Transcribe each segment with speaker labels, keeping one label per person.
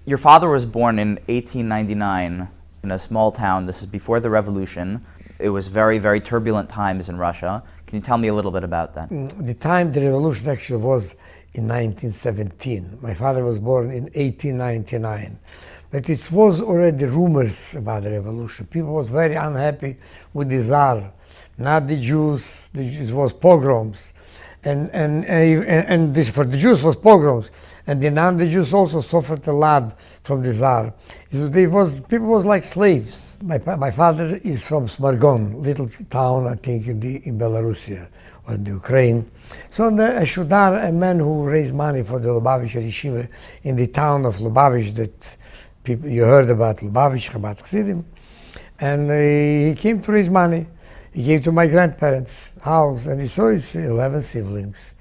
Speaker 1: Your father was born in 1899 in a small town. This is before the revolution. It was very, very turbulent times in Russia. Can you tell me a little bit about that?
Speaker 2: The time the revolution actually was in 1917. My father was born in 1899. But it was already rumors about the revolution. People was very unhappy with the Tsar, not the Jews. It was pogroms. And this for the Jews was pogroms. And the non-Jews also suffered a lot from the Tsar. People was like slaves. My father is from Samarkand, little town, I think, in Belarusia or in Ukraine. So the Shudar, a man who raised money for the Lubavitcher Yeshiva in the town of Lubavitch, that people, you heard about Lubavitch, Chabad Chassidim. And he came to raise money. He came to my grandparents' house and he saw his 11 siblings,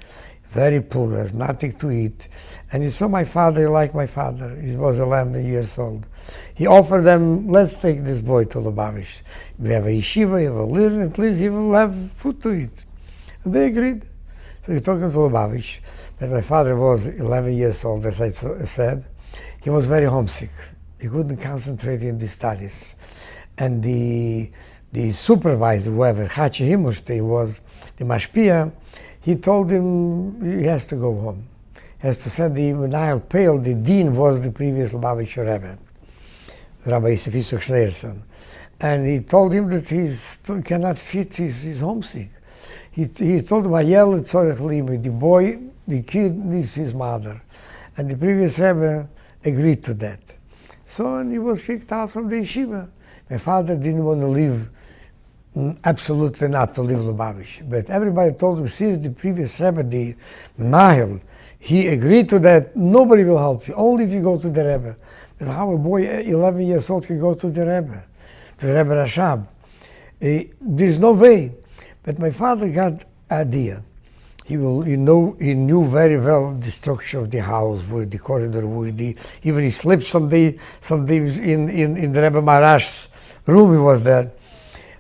Speaker 2: very poor, has nothing to eat. And he saw my father like my father. He was 11 years old. He offered them, let's take this boy to Lubavitch. We have a yeshiva, he will learn, at least he will have food to eat. And they agreed. So he took him to Lubavitch. But my father was 11 years old, as I said. He was very homesick. He couldn't concentrate in the studies. And the supervisor, whoever, Chachi Himmelstein was, the Mashpia, he told him he has to go home. He has to send the Menahel Pale. The dean was the previous Lubavitcher Rebbe, Rabbi Schneerson. And he told him that he cannot fit, he's homesick. He told him, the boy, the kid needs his mother. And the previous Rebbe agreed to that. So and he was kicked out from the yeshiva. My father didn't want to leave, absolutely not to leave Lubavitch. But everybody told him, since the previous Rebbe, the Menahel, he agreed to that, nobody will help you, only if you go to the Rebbe. But how a boy 11 years old can go to the Rebbe Rashab? There's no way. But my father got idea. He knew very well the structure of the house, where the corridor, even he slept some days in the Rebbe Marash's room. He was there.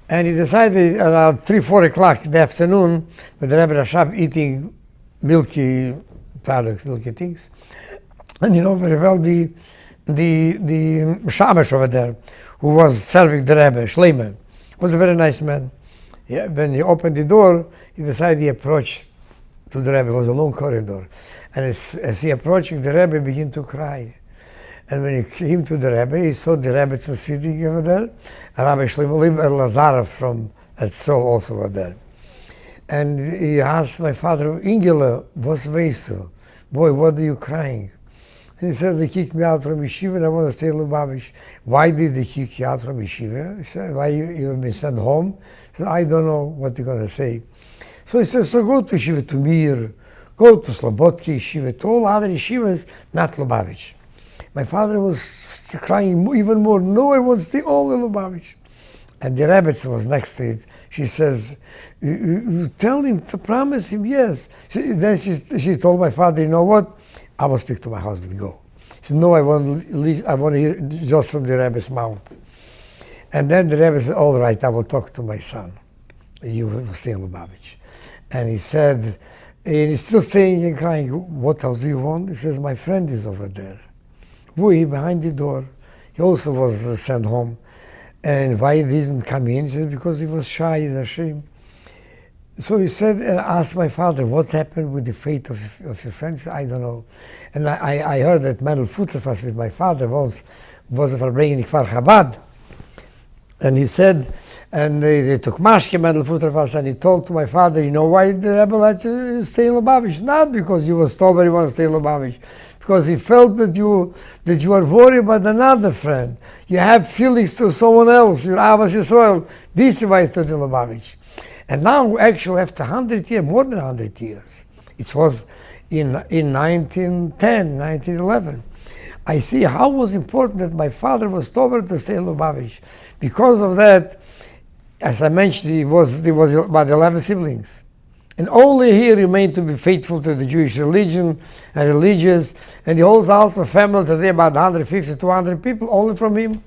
Speaker 2: And he decided around 3-4 o'clock in the afternoon, with the Rebbe Rashab eating milky products, milky things. And you know very well the Shamash over there, who was serving the Rebbe, Shleiman, was a very nice man. When he opened the door, he decided he approached to the Rebbe. It was a long corridor. And as he approaching the Rebbe, he began to cry. And when he came to the Rebbe, he saw the Rebbe sitting over there, and Rabbi Shlomo Lazarov from Etzrol also was there. And he asked my father, Ingela, what's weisu? Boy, what are you crying? And he said, they kicked me out from yeshiva and I want to stay in Lubavitch. Why did they kick you out from yeshiva? He said, why you have been sent home? He said, I don't know what they're going to say. So he said, so go to yeshiva to Mir, go to Slobodki yeshiva, to all other yeshivas, not Lubavitch. My father was crying even more, no, I want to stay all in Lubavitch. And the Rebbe was next to it. She says, you tell him to promise him, yes. Then she told my father, you know what? I will speak to my husband, go. She said, no, I want to hear just from the Rebbe's mouth. And then the Rebbe said, all right, I will talk to my son. You will stay in Lubavitch. And he said, and he's still staying and crying, what else do you want? He says, my friend is over there. Boy, behind the door. He also was sent home. And why he didn't come in? He said, because he was shy, he's ashamed. So he said, and asked my father, what's happened with the fate of your friends? He said, I don't know. And I heard that Mendel Futterfass with my father was verbringen in Kfar Chabad. And he said, and they took Mashke, Mendel Futterfass, and he told to my father, you know why the Rebbe let you stay in Lubavitch? Not because you were told you want to stay in Lubavitch. Because he felt that you are worried about another friend. You have feelings to someone else, your Avas Yisrael. This is why he stayed in Lubavitch. And now, actually, after 100 years, more than 100 years, it was in 1910, 1911, I see how it was important that my father was told to stay in Lubavitch. Because of that, as I mentioned, there was about 11 siblings. And only he remained to be faithful to the Jewish religion and religious. And the whole Zaltman family, today about 150, 200 people, only from him